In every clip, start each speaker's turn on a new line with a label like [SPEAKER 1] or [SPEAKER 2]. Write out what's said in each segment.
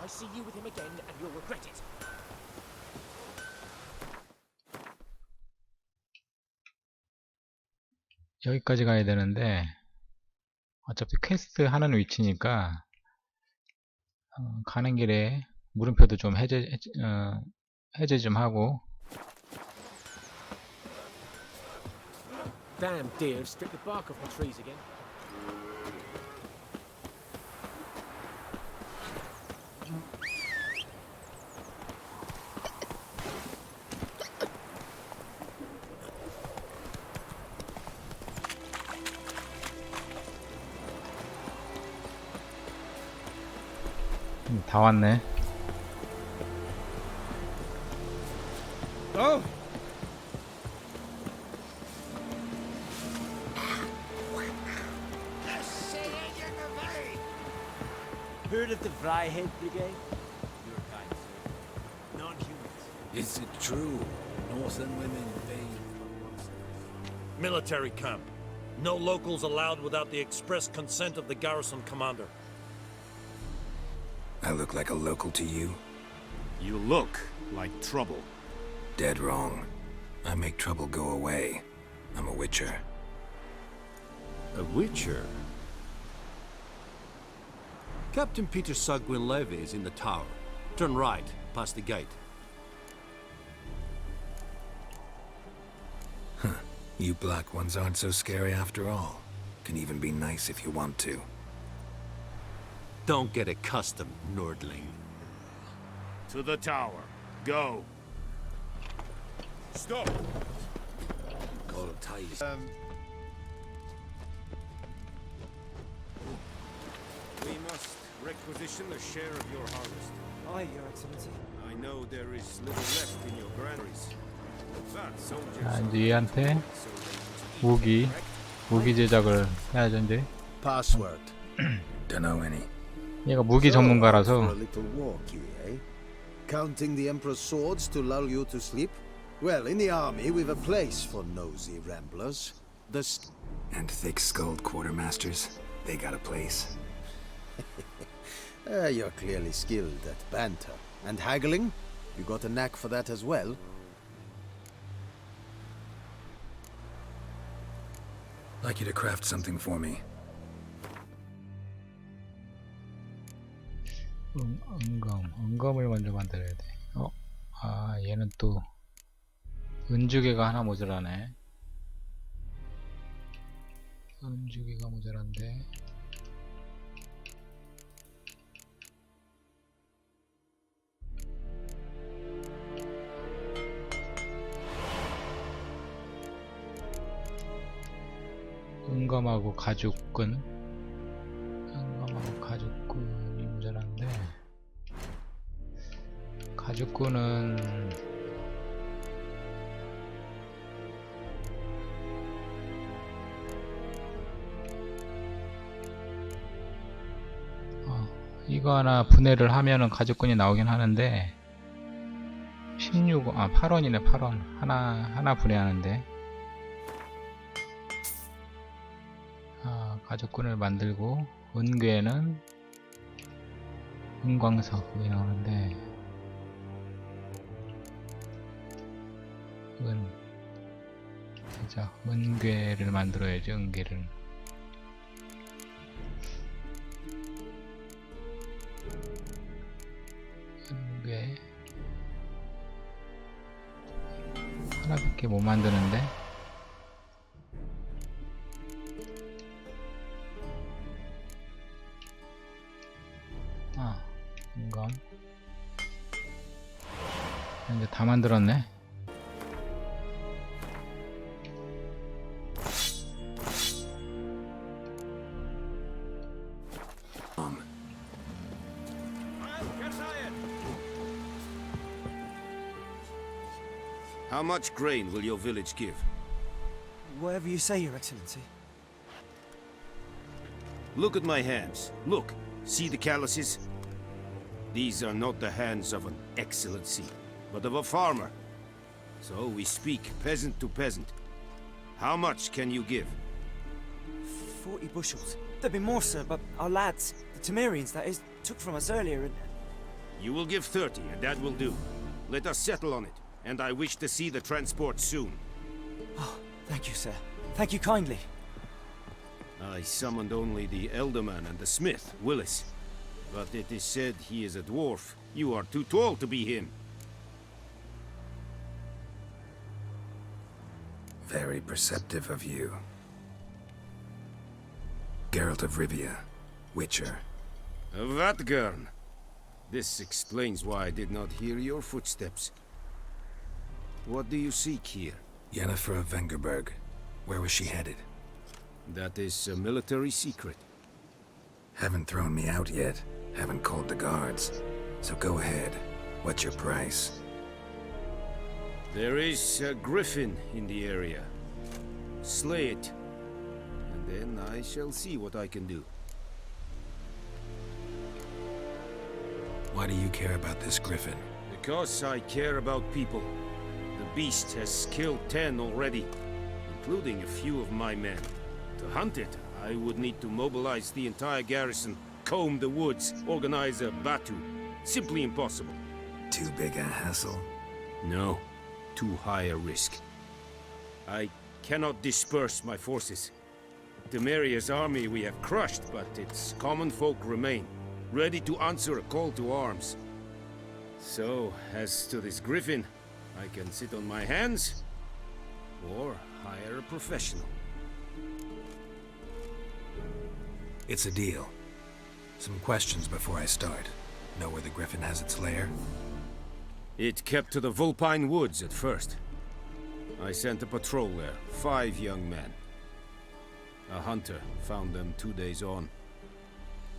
[SPEAKER 1] I see you with him again, and you'll regret it.
[SPEAKER 2] 여기까지 가야 되는데 어차피 퀘스트 하는 위치니까 가는 길에 물음표도 좀 해제 좀 하고.
[SPEAKER 1] Damn deer stripped the bark off the trees again.
[SPEAKER 2] 다 왔네.
[SPEAKER 1] Oh! Heard of the Vryhead Brigade? Your kind, sir. Non-humans.
[SPEAKER 3] Is it true? Northern women bathe?
[SPEAKER 4] Military camp. No locals allowed without the express consent of the garrison commander.
[SPEAKER 3] I look like a local to you?
[SPEAKER 5] You look like trouble.
[SPEAKER 3] Dead wrong. I make trouble go away. I'm a witcher.
[SPEAKER 5] A witcher? Captain Peter Sagwin-Levy is in the tower. Turn right, past the gate.
[SPEAKER 3] Huh. You black ones aren't so scary after all. Can even be nice if you want to.
[SPEAKER 5] Don't get accustomed, Nordling.
[SPEAKER 6] To the tower. Go.
[SPEAKER 5] Stop!
[SPEAKER 3] Call it ties.
[SPEAKER 6] We must requisition a share of your harvest.
[SPEAKER 1] Aye, Your Excellency.
[SPEAKER 6] I know there is little left in your granaries. But soldiers
[SPEAKER 2] 자,
[SPEAKER 6] are
[SPEAKER 2] 이제 얘한테
[SPEAKER 6] so they
[SPEAKER 2] 무기 제작을 해야죠. 이제
[SPEAKER 7] Password.
[SPEAKER 3] Dunno any.
[SPEAKER 2] 얘가 무기
[SPEAKER 7] For a
[SPEAKER 2] 전문가라서.
[SPEAKER 7] little walkie, eh? Counting the Emperor's swords to lull you to sleep? Well, in the army, we've a place for nosy ramblers.
[SPEAKER 3] And thick-skulled quartermasters. They got a place.
[SPEAKER 7] You're clearly skilled at banter. And haggling? You got a knack for that as well?
[SPEAKER 3] Like you to craft something for me.
[SPEAKER 2] 은검을 먼저 만들어야 돼. 얘는 또 은주개가 하나 모자라네. 은주개가 모자란데. 은검하고 가죽끈. 은검하고 가죽끈이 모자란데. 가죽끈은 이거 하나 분해를 하면은 가죽끈이 나오긴 하는데 8원이네. 8원 하나 분해하는데. 가죽끈을 만들고 은괴는 은광석 여기 나오는데 그죠? 은괴를 만들어야죠. 은괴를. 은괴 하나밖에 못 만드는데. 은검 이제 다 만들었네.
[SPEAKER 6] How much grain will your village give?
[SPEAKER 1] Whatever you say, Your Excellency.
[SPEAKER 6] Look at my hands. Look. See the calluses? These are not the hands of an excellency, but of a farmer. So we speak peasant to peasant. How much can you give?
[SPEAKER 1] 40 bushels. There'd be more, sir, but our lads, the Temerians, that is, took from us earlier and...
[SPEAKER 6] You will give 30, and that will do. Let us settle on it, and I wish to see the transport soon.
[SPEAKER 1] Oh, thank you, sir. Thank you kindly.
[SPEAKER 6] I summoned only the Elderman and the smith, Willis. But it is said he is a dwarf. You are too tall to be him.
[SPEAKER 3] Very perceptive of you. Geralt of Rivia, Witcher.
[SPEAKER 6] Vatgern. This explains why I did not hear your footsteps. What do you seek here?
[SPEAKER 3] Yennefer of Vengerberg. Where was she headed?
[SPEAKER 6] That is a military secret.
[SPEAKER 3] Haven't thrown me out yet. Haven't called the guards. So go ahead. What's your price?
[SPEAKER 6] There is a griffin in the area. Slay it, and then I shall see what I can do.
[SPEAKER 3] Why do you care about this griffin?
[SPEAKER 6] Because I care about people. The beast has killed 10 already, including a few of my men. To hunt it, I would need to mobilize the entire garrison, comb the woods, organize a batu. Simply impossible.
[SPEAKER 3] Too big a hassle?
[SPEAKER 6] No, too high a risk. I cannot disperse my forces. Temeria's army we have crushed, but its common folk remain, ready to answer a call to arms. So, as to this griffin, I can sit on my hands, or hire a professional.
[SPEAKER 3] It's a deal. Some questions before I start. Know where the griffin has its lair?
[SPEAKER 6] It kept to the Vulpine Woods at first. I sent a patrol there, 5 young men. A hunter found them 2 days on.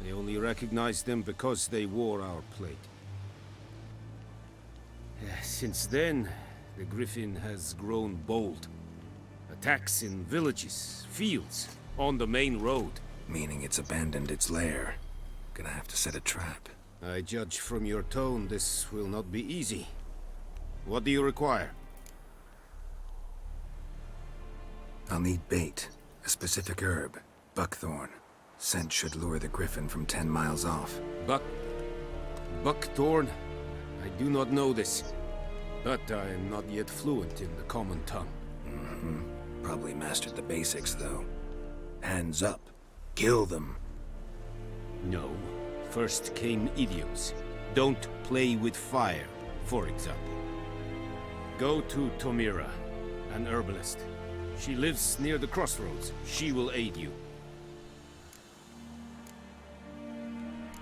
[SPEAKER 6] They only recognized them because they wore our plate. Since then, the griffin has grown bold. Attacks in villages, fields, on the main road.
[SPEAKER 3] Meaning it's abandoned its lair. Gonna have to set a trap.
[SPEAKER 6] I judge from your tone this will not be easy. What do you require?
[SPEAKER 3] I'll need bait. A specific herb. Buckthorn. Scent should lure the griffin from 10 miles off.
[SPEAKER 6] Buckthorn? I do not know this. But I am not yet fluent in the common tongue.
[SPEAKER 3] Probably mastered the basics, though. Hands up. Kill them.
[SPEAKER 6] No. First came idioms. Don't play with fire, for example. Go to Tomira, an herbalist. She lives near the crossroads. She will aid you.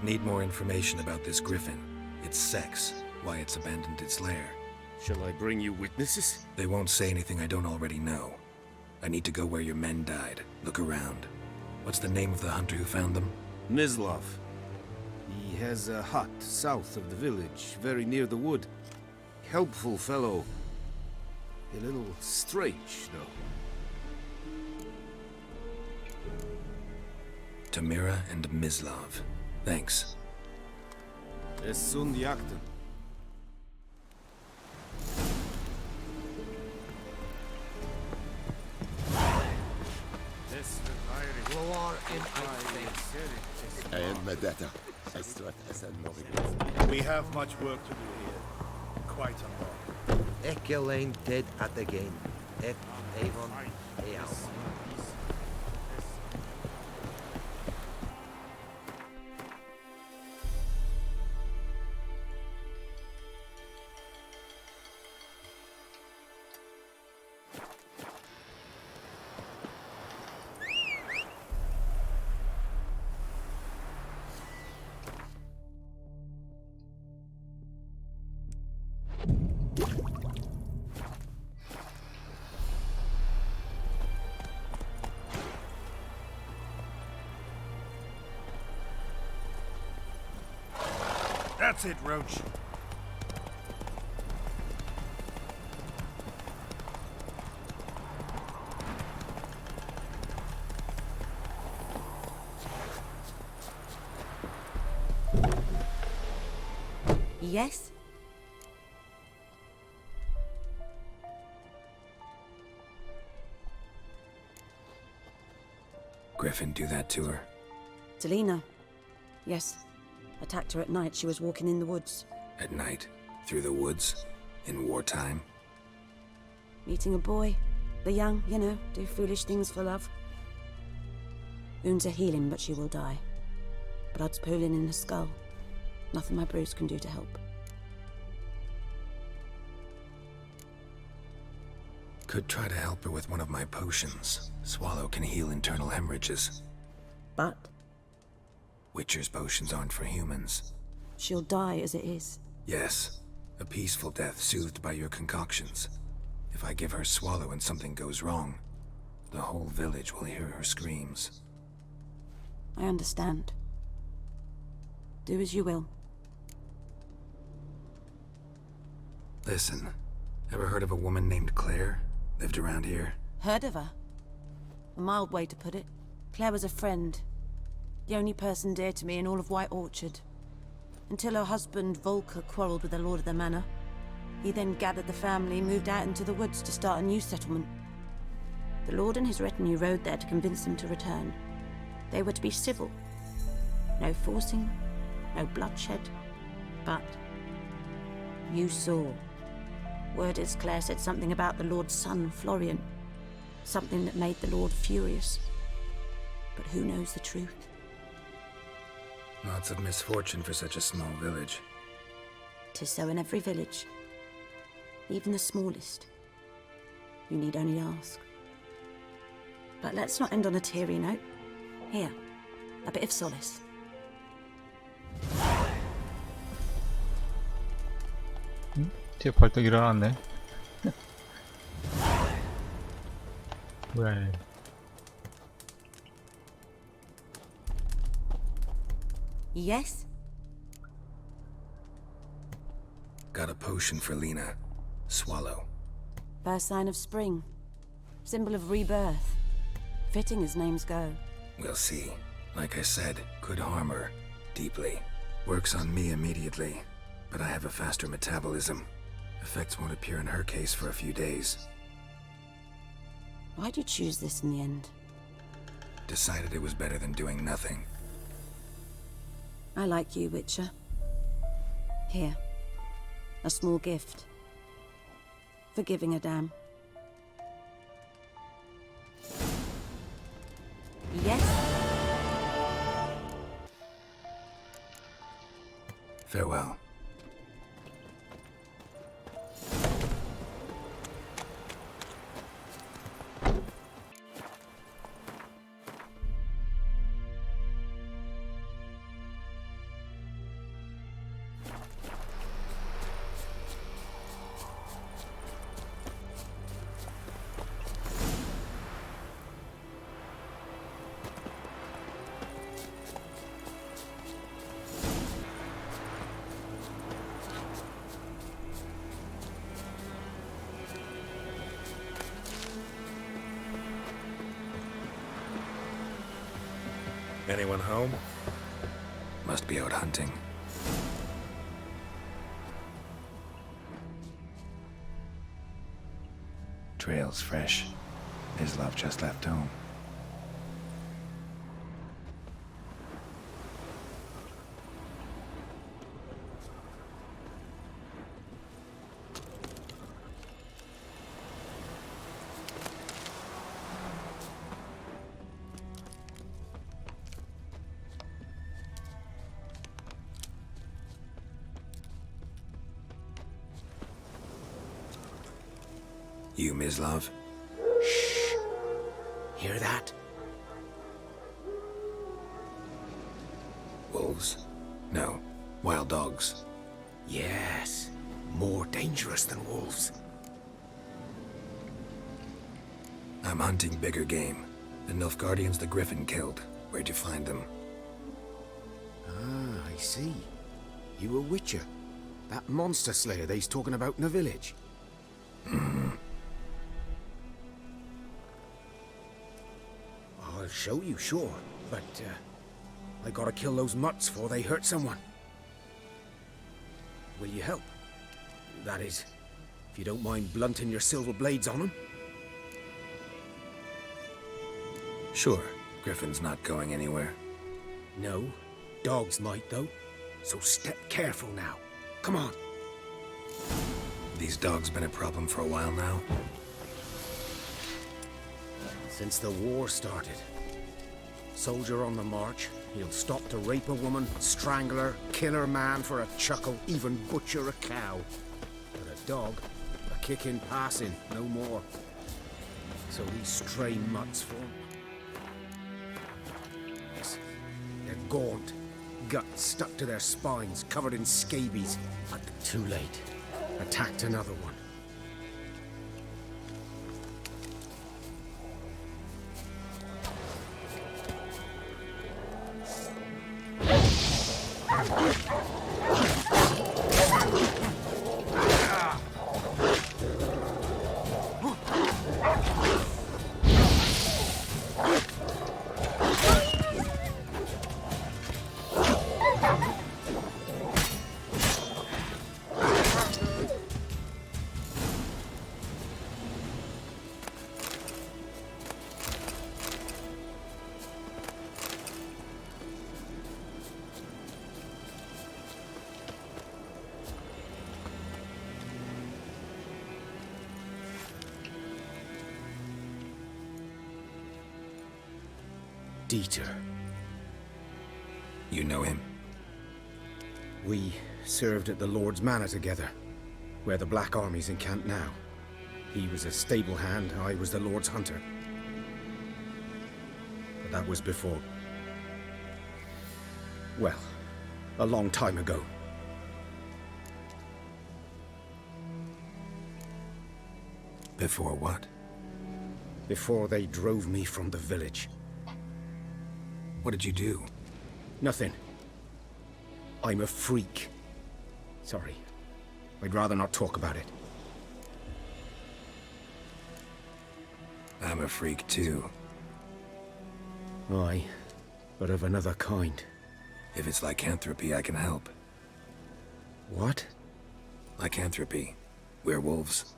[SPEAKER 3] Need more information about this griffin. Its sex, why it's abandoned its lair.
[SPEAKER 6] Shall I bring you witnesses?
[SPEAKER 3] They won't say anything I don't already know. I need to go where your men died. Look around. What's the name of the hunter who found them?
[SPEAKER 6] Mislav. He has a hut south of the village, very near the wood. Helpful fellow. A little strange, though.
[SPEAKER 3] Tamira and Mislav. Thanks.
[SPEAKER 6] Es sunt jakten.
[SPEAKER 8] We have much work to do here. Quite a lot.
[SPEAKER 9] Ekelain dead at the game. Ek Avon Eal.
[SPEAKER 8] That's it, Roach.
[SPEAKER 10] Yes?
[SPEAKER 3] Griffin do that to her?
[SPEAKER 10] Delina? Yes. Attacked her at night. She was walking in the woods.
[SPEAKER 3] At night? Through the woods? In wartime?
[SPEAKER 10] Meeting a boy. The young, you know, do foolish things for love. Wounds are healing, but she will die. Blood's pooling in her skull. Nothing my bruise can do to help.
[SPEAKER 3] Could try to help her with one of my potions. Swallow can heal internal hemorrhages.
[SPEAKER 10] But
[SPEAKER 3] Witcher's potions aren't for humans.
[SPEAKER 10] she'll die as it is.
[SPEAKER 3] Yes, a peaceful death soothed by your concoctions. If I give her Swallow and something goes wrong, the whole village will hear her screams.
[SPEAKER 10] I understand. Do as you will.
[SPEAKER 3] Listen, ever heard of a woman named Claire? Lived around here?
[SPEAKER 10] Heard of her? A mild way to put it. Claire was a friend. The only person dear to me in all of White Orchard. Until her husband, Volker, quarreled with the lord of the manor. He then gathered the family and moved out into the woods to start a new settlement. The lord and his retinue rode there to convince them to return. They were to be civil. No forcing, no bloodshed. But you saw. Word is Claire said something about the lord's son, Florian. Something that made the lord furious. But who knows the truth?
[SPEAKER 3] Lots of misfortune for such a small village.
[SPEAKER 10] 'Tis so in every village. Even the smallest. You need only ask. But let's not end on a teary note. Here, a bit of solace.
[SPEAKER 2] 뒤에 벌떡 일어났네. 뭐야 얘.
[SPEAKER 10] Yes?
[SPEAKER 3] Got a potion for Lena. Swallow.
[SPEAKER 10] First sign of spring. Symbol of rebirth. Fitting as names go.
[SPEAKER 3] We'll see. Like I said, could harm her. Deeply. Works on me immediately. But I have a faster metabolism. Effects won't appear in her case for a few days.
[SPEAKER 10] Why'd you choose this in the end?
[SPEAKER 3] Decided it was better than doing nothing.
[SPEAKER 10] I like you, Witcher. Here. A small gift. For giving a damn. Yes?
[SPEAKER 3] Farewell.
[SPEAKER 8] Anyone home?
[SPEAKER 3] Must be out hunting. Trail's fresh. His love just left home. You, Mislav?
[SPEAKER 6] Shh. Hear that?
[SPEAKER 3] Wolves? No. Wild dogs.
[SPEAKER 6] Yes. More dangerous than wolves.
[SPEAKER 3] I'm hunting bigger game. The Nilfgaardians the Griffin killed. Where'd you find them?
[SPEAKER 6] Ah, I see. You a Witcher. That monster slayer they's talking about in the village. I'll show you, sure. But, I gotta kill those mutts before they hurt someone. Will you help? That is, if you don't mind blunting your silver blades on them.
[SPEAKER 3] Sure. Griffin's not going anywhere.
[SPEAKER 6] No. Dogs might, though. so step careful now. Come on.
[SPEAKER 3] These dogs been a problem for a while now?
[SPEAKER 6] Since the war started. Soldier on the march, he'll stop to rape a woman, strangle her, kill her man for a chuckle, even butcher a cow. But a dog, a kick in passing, no more. So these stray mutts form. Yes, they're gaunt, guts stuck to their spines, covered in scabies. But too late. Attacked another one. Dieter.
[SPEAKER 3] You know him?
[SPEAKER 6] We served at the Lord's Manor together, where the Black Army's encamped now. He was a stable hand, I was the Lord's hunter. But that was before... well, a long time ago.
[SPEAKER 3] Before what?
[SPEAKER 6] Before they drove me from the village.
[SPEAKER 3] What did you do?
[SPEAKER 6] Nothing. I'm a freak. Sorry. I'd rather not talk about it.
[SPEAKER 3] I'm a freak too.
[SPEAKER 6] Aye, but of another kind.
[SPEAKER 3] If it's lycanthropy, I can help.
[SPEAKER 6] What?
[SPEAKER 3] Lycanthropy. Werewolves.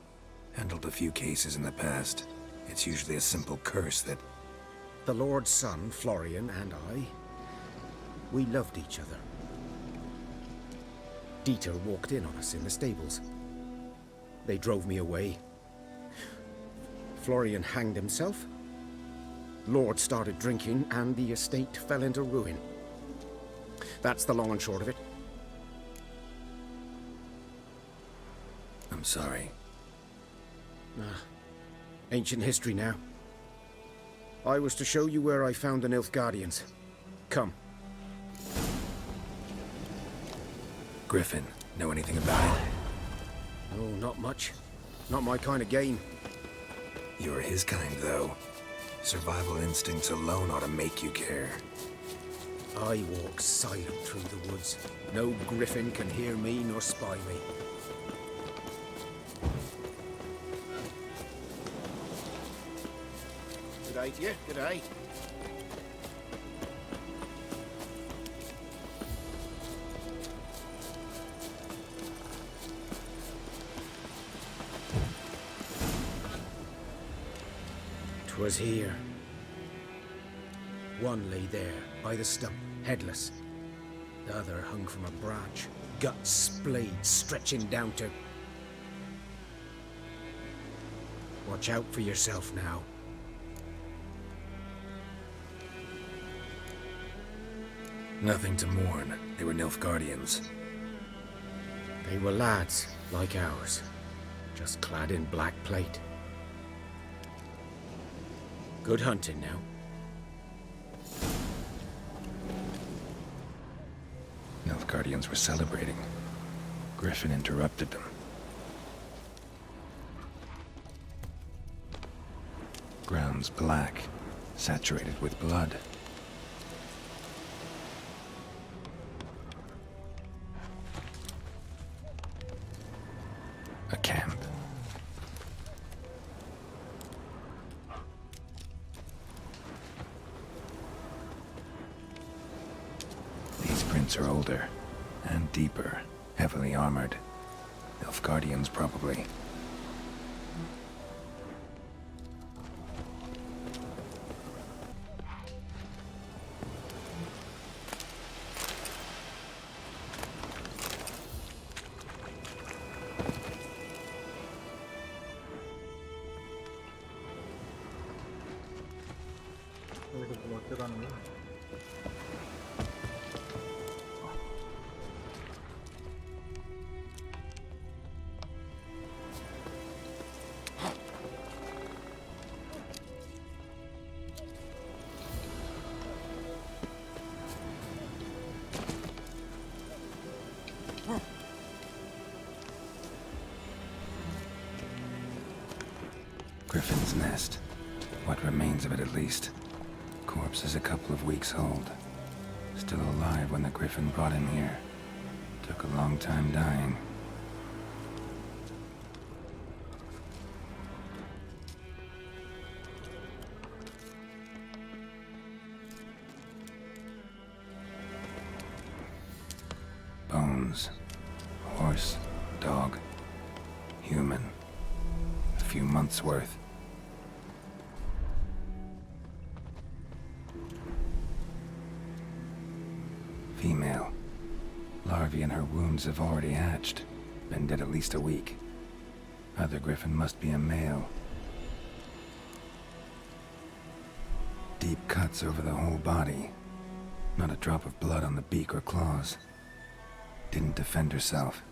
[SPEAKER 3] Handled a few cases in the past. It's usually a simple curse that...
[SPEAKER 6] The Lord's son, Florian, and I, we loved each other. Dieter walked in on us in the stables. They drove me away. Florian hanged himself. Lord started drinking, and the estate fell into ruin. That's the long and short of it.
[SPEAKER 3] I'm sorry.
[SPEAKER 6] Ancient history now. I was to show you where I found the Nilfgaardians. Come.
[SPEAKER 3] Griffin, know anything about it?
[SPEAKER 6] Oh, not much. Not my kind of game.
[SPEAKER 3] You're his kind, though. Survival instincts alone ought to make you care.
[SPEAKER 6] I walk silent through the woods. No griffin can hear me nor spy me. G'day to you, g'day. 'Twas here. One lay there, by the stump, headless. The other hung from a branch, guts splayed, stretching down to... Watch out for yourself now.
[SPEAKER 3] Nothing to mourn. They were Nilfgaardians.
[SPEAKER 6] They were lads, like ours, just clad in black plate. Good hunting now.
[SPEAKER 3] Nilfgaardians were celebrating. Griffin interrupted them. Ground's black, saturated with blood. A camp. These prints are older and deeper, heavily armored. Nilfgaardians, probably.
[SPEAKER 2] 하는구나.
[SPEAKER 3] Griffin's nest. What remains of it, at least. Corpse is a couple of weeks old. Still alive when the Griffin brought him here. Took a long time dying. Bones. Horse, dog, human. A few months' worth. Female. Larvae in her wounds have already hatched. Been dead at least a week. Other Griffin must be a male. Deep cuts over the whole body. Not a drop of blood on the beak or claws. Didn't defend herself.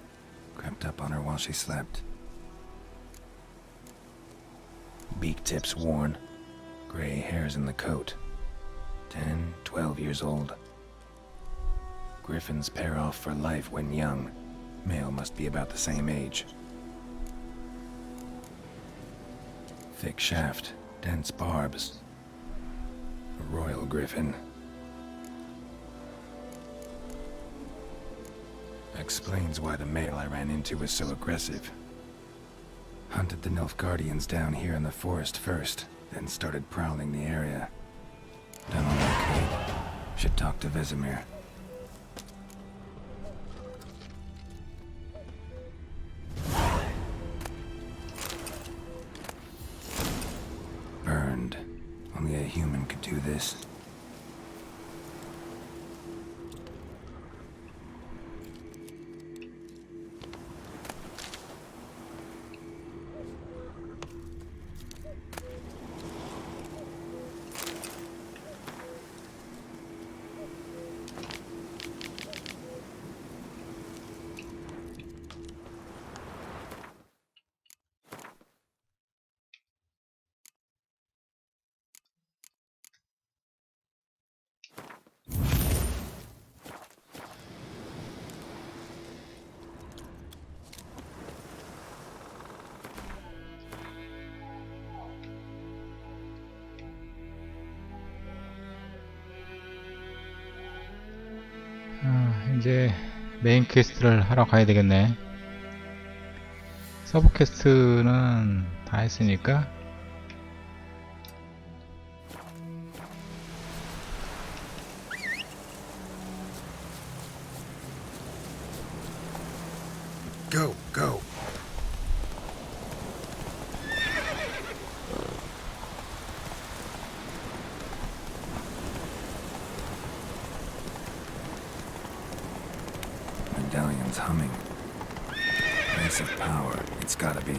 [SPEAKER 3] Crept up on her while she slept. Beak tips worn. Gray hairs in the coat. 10, 12 years old. Griffins pair off for life when young. Male must be about the same age. Thick shaft, dense barbs. A royal griffin. Explains why the male I ran into was so aggressive. Hunted the Nilfgaardians down here in the forest first, then started prowling the area. Done all I could. Should talk to Vesemir. Burned. Only a human could do this.
[SPEAKER 2] 이제 메인 퀘스트를 하러 가야 되겠네. 서브 퀘스트는 다 했으니까
[SPEAKER 3] Go, go. Medallion's humming. Massive power, it's gotta be.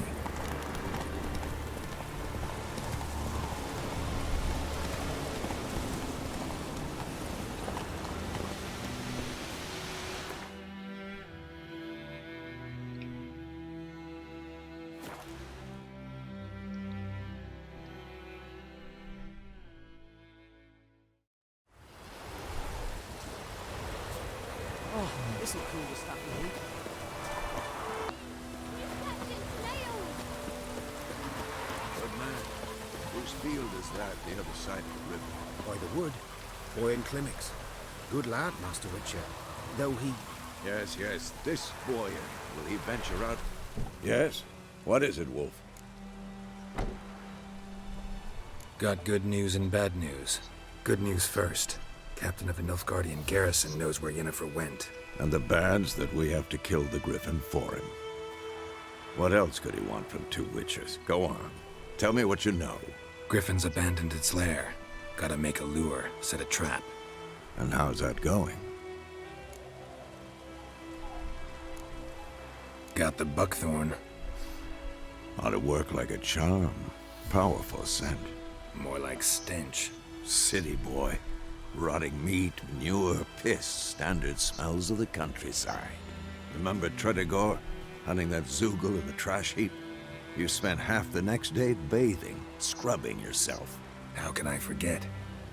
[SPEAKER 1] Oh, this'll cool the stuff in here.
[SPEAKER 6] Good man. Whose field is that, the other side of the river?
[SPEAKER 9] By the wood. Boy in clinics. Good lad, Master Witcher. Though he...
[SPEAKER 6] Yes, yes, this boy. Will he venture out?
[SPEAKER 5] Yes? What is it, Wolf?
[SPEAKER 3] Got good news and bad news. Good news first. Captain of a Nilfgaardian garrison knows where Yennefer went.
[SPEAKER 5] And the bad's that we have to kill the Griffin for him. What else could he want from two witches? Go on. Tell me what you know.
[SPEAKER 3] Griffin's abandoned its lair. Gotta make a lure, set a trap.
[SPEAKER 5] And how's that going?
[SPEAKER 3] Got the buckthorn.
[SPEAKER 5] Ought to work like a charm. Powerful scent.
[SPEAKER 3] More like stench.
[SPEAKER 5] City boy. Rotting meat, manure, piss, standard smells of the countryside. Remember Tredegor, hunting that Zoogle in the trash heap? You spent half the next day bathing, scrubbing yourself.
[SPEAKER 3] How can I forget?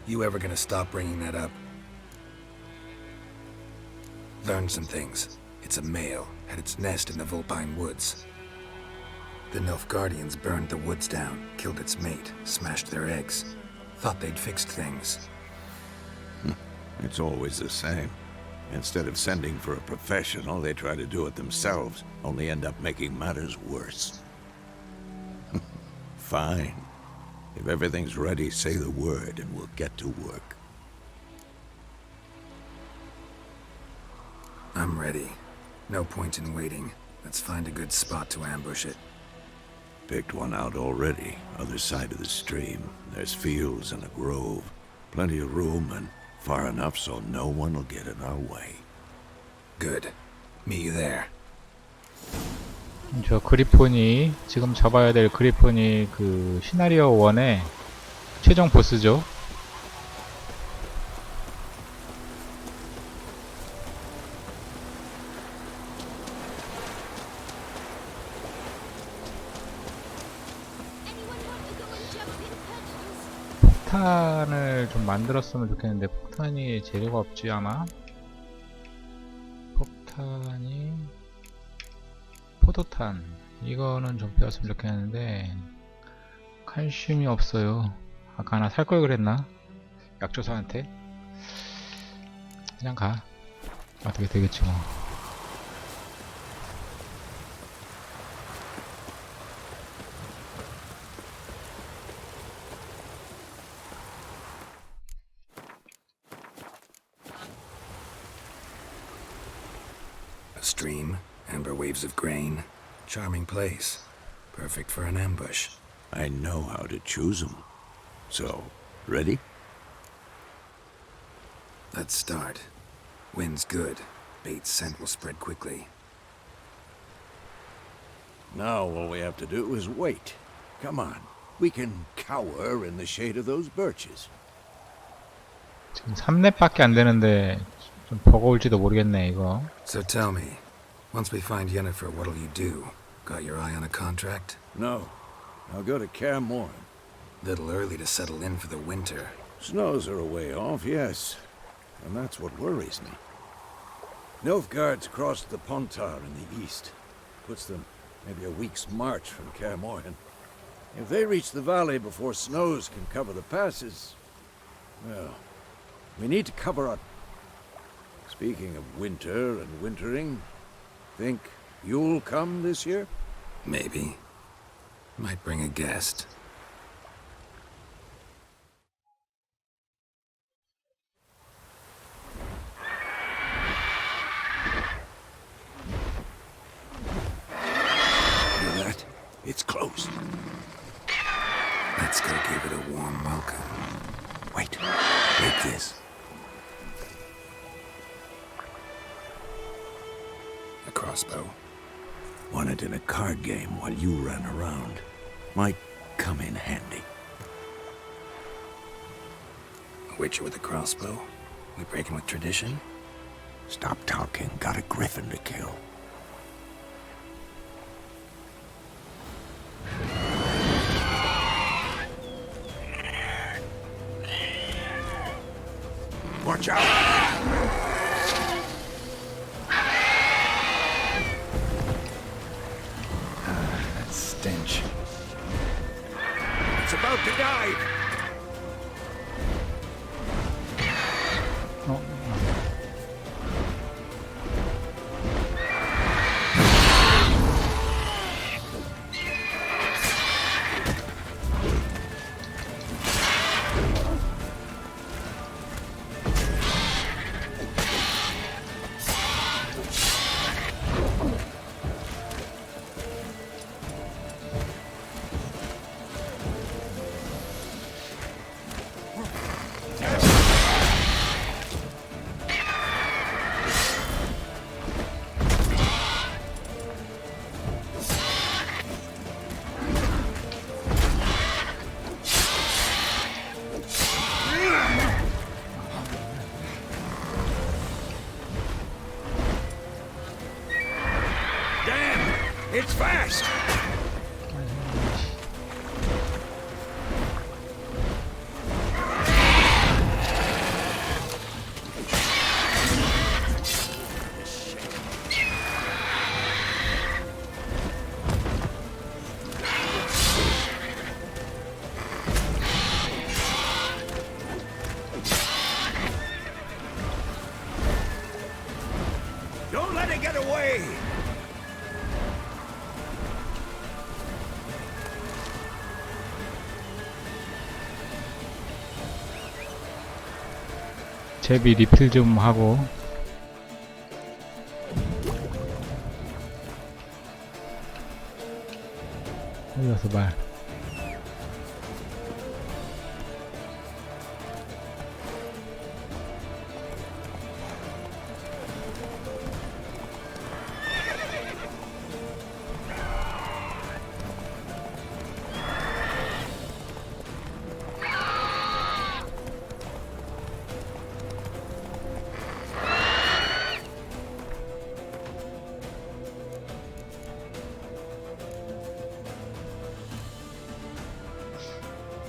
[SPEAKER 3] You ever gonna stop bringing that up? Learned some things. It's a male, had its nest in the Vulpine Woods. The Nilfgaardians burned the woods down, killed its mate, smashed their eggs. Thought they'd fixed things.
[SPEAKER 5] It's always the same. Instead of sending for a professional, they try to do it themselves, only end up making matters worse. Fine. If everything's ready, say the word and we'll get to work.
[SPEAKER 3] I'm ready. No point in waiting. Let's find a good spot to ambush it.
[SPEAKER 5] Picked one out already, other side of the stream. There's fields and a grove. Plenty of room and far enough so no one will get in our way.
[SPEAKER 3] Good. Meet you there.
[SPEAKER 2] 저 그리폰이 지금 잡아야 될 그리폰이 그 시나리오 1의 최종 보스죠. 폭탄을 좀 만들었으면 좋겠는데 폭탄이 재료가 없지 아마. 폭탄이 포도탄 이거는 좀 배웠으면 좋겠는데 칼슘이 없어요. 아까 하나 살 걸 그랬나? 약조사한테 그냥 가. 어떻게 되겠지 뭐.
[SPEAKER 3] A stream, amber waves of grain. Charming place. Perfect for an ambush.
[SPEAKER 5] I know how to choose them. So, ready?
[SPEAKER 3] Let's start. Wind's good. Bait's scent will spread quickly.
[SPEAKER 5] Now all we have to do is wait. Come on. We can cower in the shade of those birches.
[SPEAKER 2] 지금 3렙밖에 안 되는데 좀 버거울지도 모르겠네 이거.
[SPEAKER 3] So tell me, once we find Yennefer, what'll you do? Got your eye on a contract?
[SPEAKER 5] No. I'll go to Kaer Morhen.
[SPEAKER 3] Little early to settle in for the winter.
[SPEAKER 5] Snows are a way off, yes. And that's what worries me. Nilfgaard's crossed the Pontar in the east. Puts them maybe a week's march from Kaer Morhen. If they reach the valley before snows can cover the passes, well, we need to cover up. Speaking of winter and wintering, think you'll come this year?
[SPEAKER 3] Maybe. Might bring a guest.
[SPEAKER 5] Hear that? It's close.
[SPEAKER 3] Let's go give it a warm welcome.
[SPEAKER 5] Wait. Take this.
[SPEAKER 3] A crossbow.
[SPEAKER 5] Won it in a card game while you ran around. Might come in handy.
[SPEAKER 3] A witcher with a crossbow? We breaking with tradition?
[SPEAKER 5] Stop talking. Got a griffin to kill. Watch out!
[SPEAKER 3] That stench.
[SPEAKER 5] It's about to dive! It's fast! Don't let it get away!
[SPEAKER 2] 제비 리필 좀 하고. 올려서 말.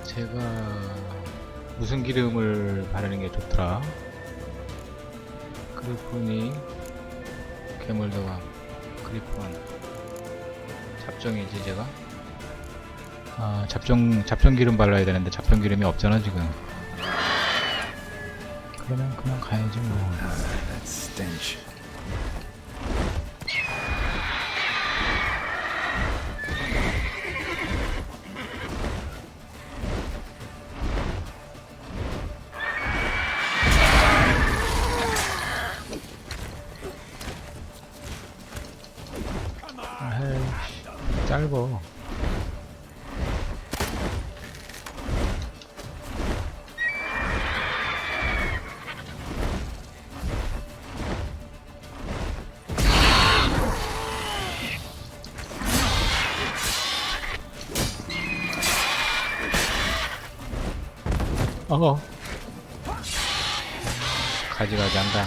[SPEAKER 2] 제가 무슨 기름을 바르는 게 좋더라? 그리폰이 괴물도감 그리폰 잡종이지 제가? 아 잡종 기름 발라야 되는데 잡종 기름이 없잖아 지금. 그러면 그냥 가야지 뭐.
[SPEAKER 3] That stench.
[SPEAKER 2] 아이씨 짧어. 어허 가지가지 한다.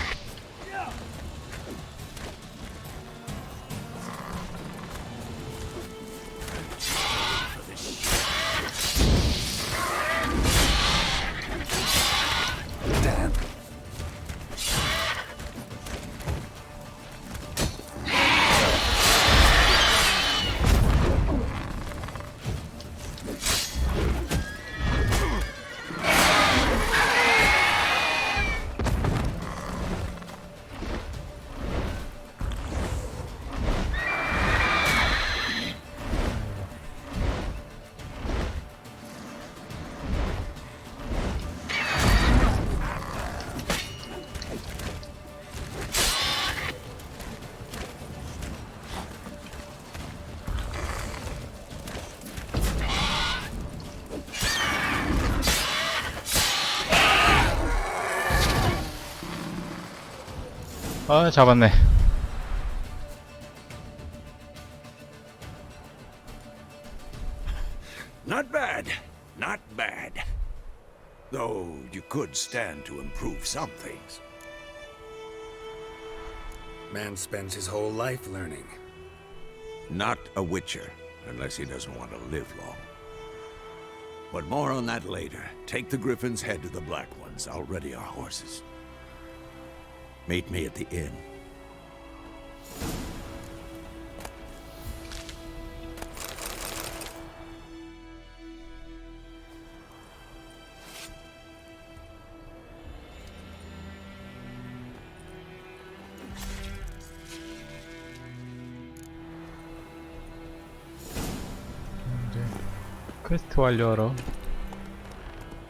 [SPEAKER 3] Damn.
[SPEAKER 2] 아 잡았네.
[SPEAKER 5] Not bad. Not bad. Though you could stand to improve some things.
[SPEAKER 3] Man spends his whole life learning.
[SPEAKER 5] Not a Witcher, unless he doesn't want to live long. But more on that later. Take the Griffin's head to the Black Ones. I'll ready our horses. Meet me at the inn.
[SPEAKER 2] 이제 퀘스트 완료하러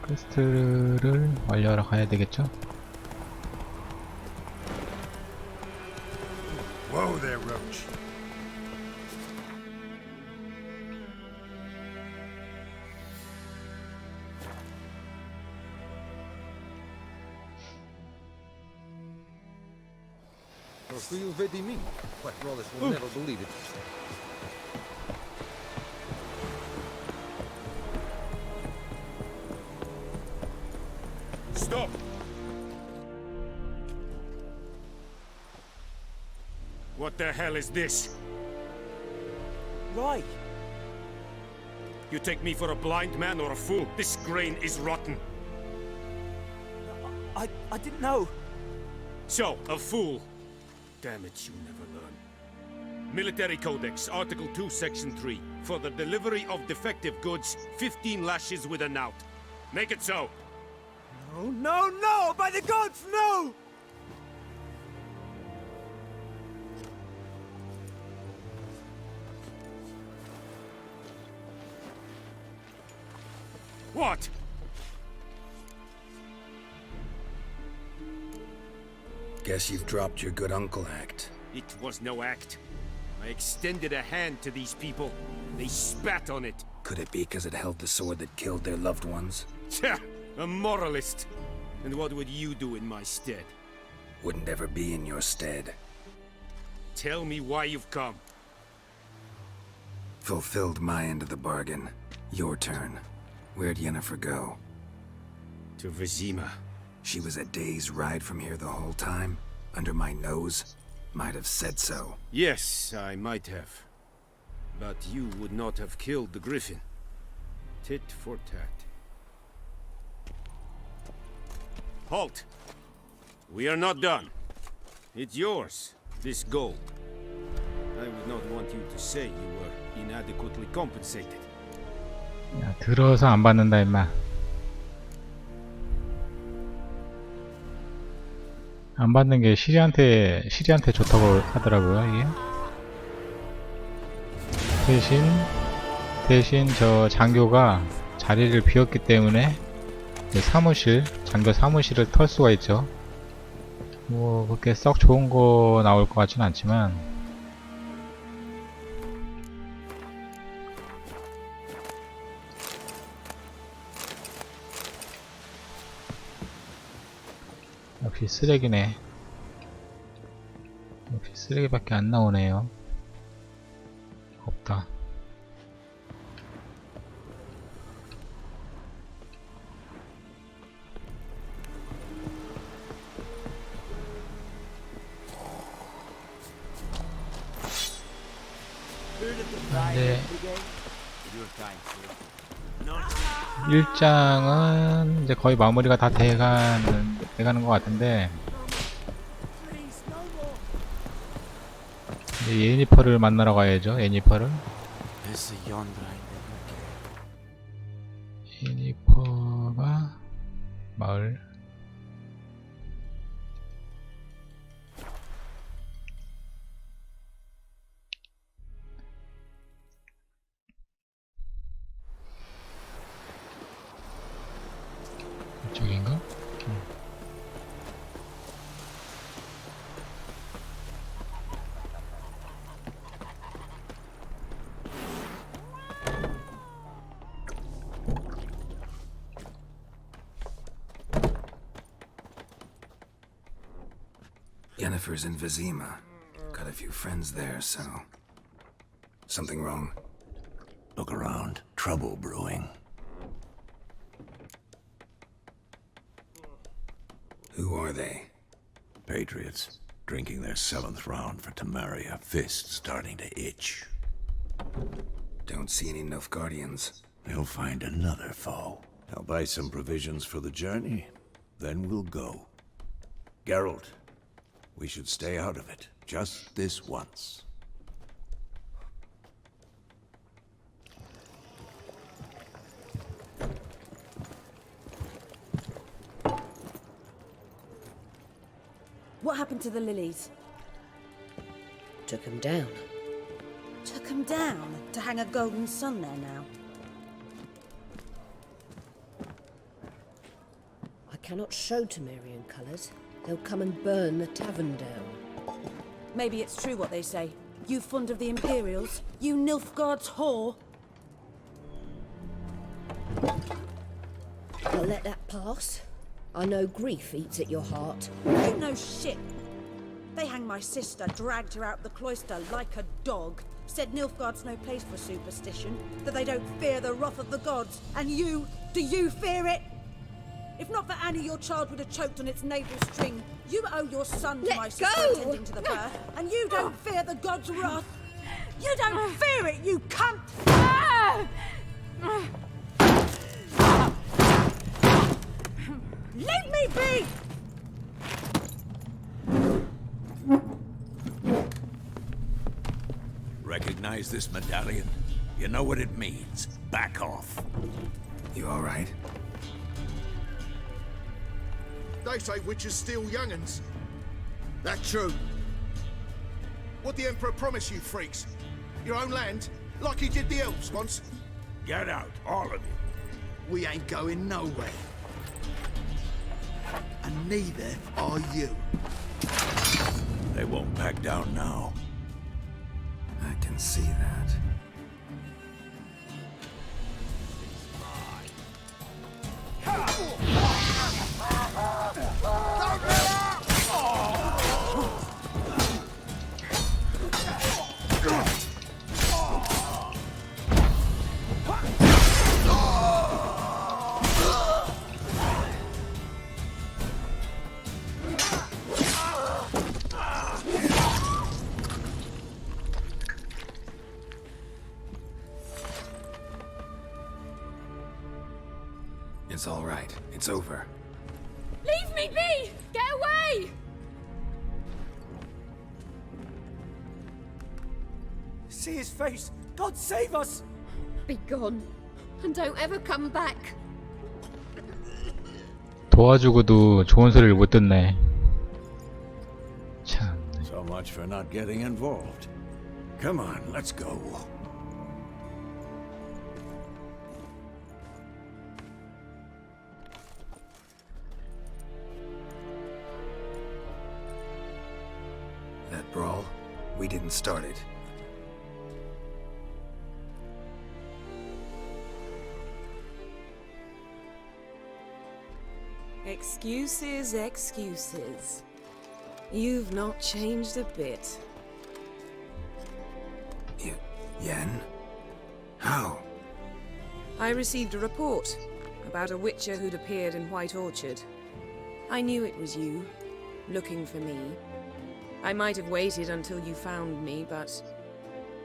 [SPEAKER 2] 퀘스트를 완료하러 가야 되겠죠?
[SPEAKER 8] Whoa there, Roach.
[SPEAKER 9] will never believe it.
[SPEAKER 8] Stop!
[SPEAKER 6] What the hell is this?
[SPEAKER 1] right.
[SPEAKER 6] You take me for a blind man or a fool? This grain is rotten.
[SPEAKER 1] I didn't know.
[SPEAKER 6] So, a fool. Damn it, you never learn. Military Codex, Article 2, Section 3. For the delivery of defective goods, 15 lashes with a knout. Make it so.
[SPEAKER 1] No, no, no! By the gods, no!
[SPEAKER 6] What?
[SPEAKER 3] Guess you've dropped your good uncle act.
[SPEAKER 6] It was no act. I extended a hand to these people. They spat on it.
[SPEAKER 3] Could it be because it held the sword that killed their loved ones?
[SPEAKER 6] Tja, a moralist. And what would you do in my stead?
[SPEAKER 3] Wouldn't ever be in your stead.
[SPEAKER 6] Tell me why you've come.
[SPEAKER 3] Fulfilled my end of the bargain. Your turn. Where'd Yennefer go?
[SPEAKER 6] To Vizima.
[SPEAKER 3] She was a day's ride from here the whole time? Under my nose? Might have said so.
[SPEAKER 6] Yes, I might have. But you would not have killed the griffin. Tit for tat. Halt! We are not done. It's yours, this gold. I would not want you to say you were inadequately compensated.
[SPEAKER 2] 야, 들어서 안 받는다 임마. 안 받는 게 시리한테 좋다고 하더라고요 이게. 대신 저 장교가 자리를 비웠기 때문에 장교 사무실을 털 수가 있죠. 뭐 그렇게 썩 좋은 거 나올 것 같진 않지만. 역시 쓰레기네. 역시 쓰레기밖에 안 나오네요. 없다. 네. 1장은 이제 거의 마무리가 다 돼가는 것 같은데, 이제 예니퍼를 만나러 가야죠. 예니퍼를. 예니퍼가 마을. 이쪽인가?
[SPEAKER 3] Yennefer's in Vizima. Got a few friends there, so... Something wrong?
[SPEAKER 5] Look around. Trouble brewing.
[SPEAKER 3] Who are they?
[SPEAKER 5] Patriots. Drinking their 7th round for Temeria. Fists starting to itch.
[SPEAKER 3] Don't see any Nilfgaardians.
[SPEAKER 5] They'll find another foe. I'll buy some provisions for the journey. Then we'll go. Geralt, we should stay out of it. Just this once.
[SPEAKER 10] What happened to the lilies?
[SPEAKER 11] Took him down.
[SPEAKER 10] Took them down to hang a golden sun there now.
[SPEAKER 11] I cannot show Temerian colours. They'll come and burn the tavern down.
[SPEAKER 10] Maybe it's true what they say. You fond of the Imperials? You Nilfgaard's whore?
[SPEAKER 11] I'll let that pass. I know grief eats at your heart.
[SPEAKER 10] You know shit. They hanged my sister, dragged her out the cloister like a dog. Said Nilfgaard's no place for superstition, that they don't fear the wrath of the gods. And you, do you fear it? If not for Annie, your child would have choked on its navel string. You owe your son to my sister attending to the birth, and you don't fear the gods' wrath. You don't fear it, you cunt! Leave me be!
[SPEAKER 5] Recognize this medallion? You know what it means. Back off.
[SPEAKER 3] You all right?
[SPEAKER 12] They say witches steal young'uns. That true. What the Emperor promised you, freaks? Your own land? Like he did the elves once?
[SPEAKER 5] Get out, all of you.
[SPEAKER 12] We ain't going nowhere. And neither are you.
[SPEAKER 5] They won't back down now.
[SPEAKER 3] I can see that. It's all right. It's over.
[SPEAKER 13] Leave me be! Get away!
[SPEAKER 1] See his face! God save us!
[SPEAKER 13] Be gone. And don't ever come back.
[SPEAKER 2] 도와주고도 좋은 소리를 못 듣네. 참.
[SPEAKER 5] So much for not getting involved. Come on, let's go.
[SPEAKER 3] That brawl, we didn't start it.
[SPEAKER 10] Excuses, excuses. You've not changed a bit.
[SPEAKER 3] Yen? How?
[SPEAKER 10] I received a report about a witcher who'd appeared in White Orchard. I knew it was you, looking for me. I might have waited until you found me, but...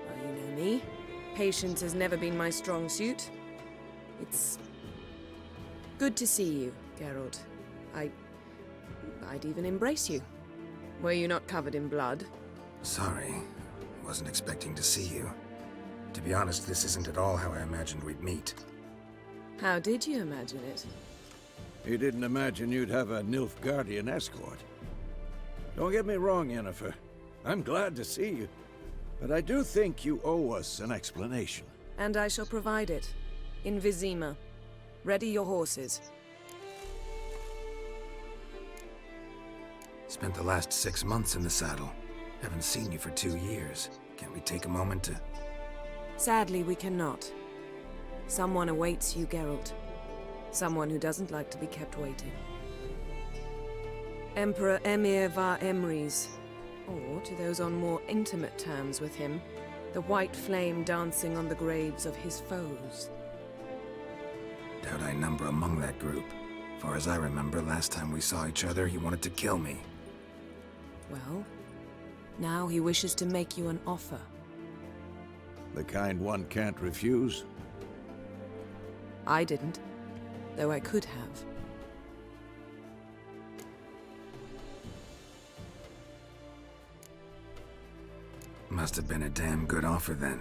[SPEAKER 10] well, you know me. Patience has never been my strong suit. It's... good to see you, Geralt. I'd even embrace you. Were you not covered in blood?
[SPEAKER 3] Sorry. Wasn't expecting to see you. To be honest, this isn't at all how I imagined we'd meet.
[SPEAKER 10] How did you imagine it?
[SPEAKER 5] You didn't imagine you'd have a Nilfgaardian escort. Don't get me wrong, Yennefer. I'm glad to see you. But I do think you owe us an explanation.
[SPEAKER 10] And I shall provide it. In Vizima. Ready your horses.
[SPEAKER 3] Spent the last 6 months in the saddle. Haven't seen you for 2 years. Can't we take a moment to...
[SPEAKER 10] Sadly, we cannot. Someone awaits you, Geralt. Someone who doesn't like to be kept waiting. Emperor Emir var Emrys, or to those on more intimate terms with him, the white flame dancing on the graves of his foes.
[SPEAKER 3] Doubt I number among that group. Far as I remember, last time we saw each other, he wanted to kill me.
[SPEAKER 10] Well, now he wishes to make you an offer.
[SPEAKER 5] The kind one can't refuse?
[SPEAKER 10] I didn't, though I could have.
[SPEAKER 3] Must have been a damn good offer then.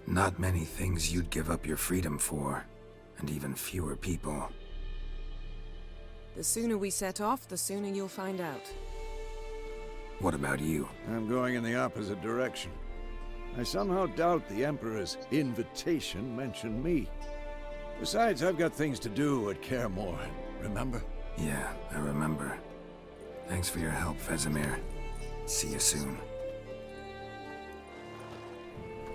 [SPEAKER 3] Not many things you'd give up your freedom for, and even fewer people.
[SPEAKER 10] The sooner we set off, the sooner you'll find out.
[SPEAKER 3] What about you?
[SPEAKER 5] I'm going in the opposite direction. I somehow doubt the Emperor's invitation mentioned me. Besides, I've got things to do at Kaer Morhen, remember?
[SPEAKER 3] Yeah, I remember. Thanks for your help, Vesemir. See you soon.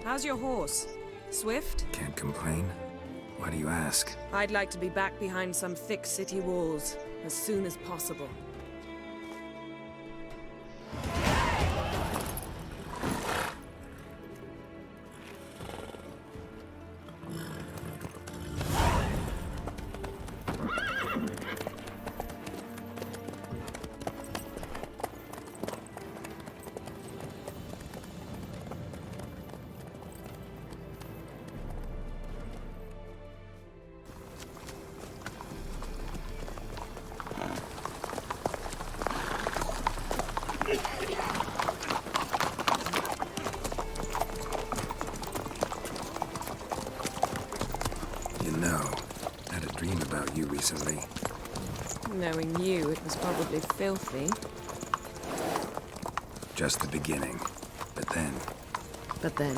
[SPEAKER 10] How's your horse? Swift?
[SPEAKER 3] Can't complain. Why do you ask?
[SPEAKER 10] I'd like to be back behind some thick city walls as soon as possible.
[SPEAKER 3] recently?
[SPEAKER 14] Knowing you, it was probably filthy.
[SPEAKER 3] Just the beginning. But then...
[SPEAKER 14] But then?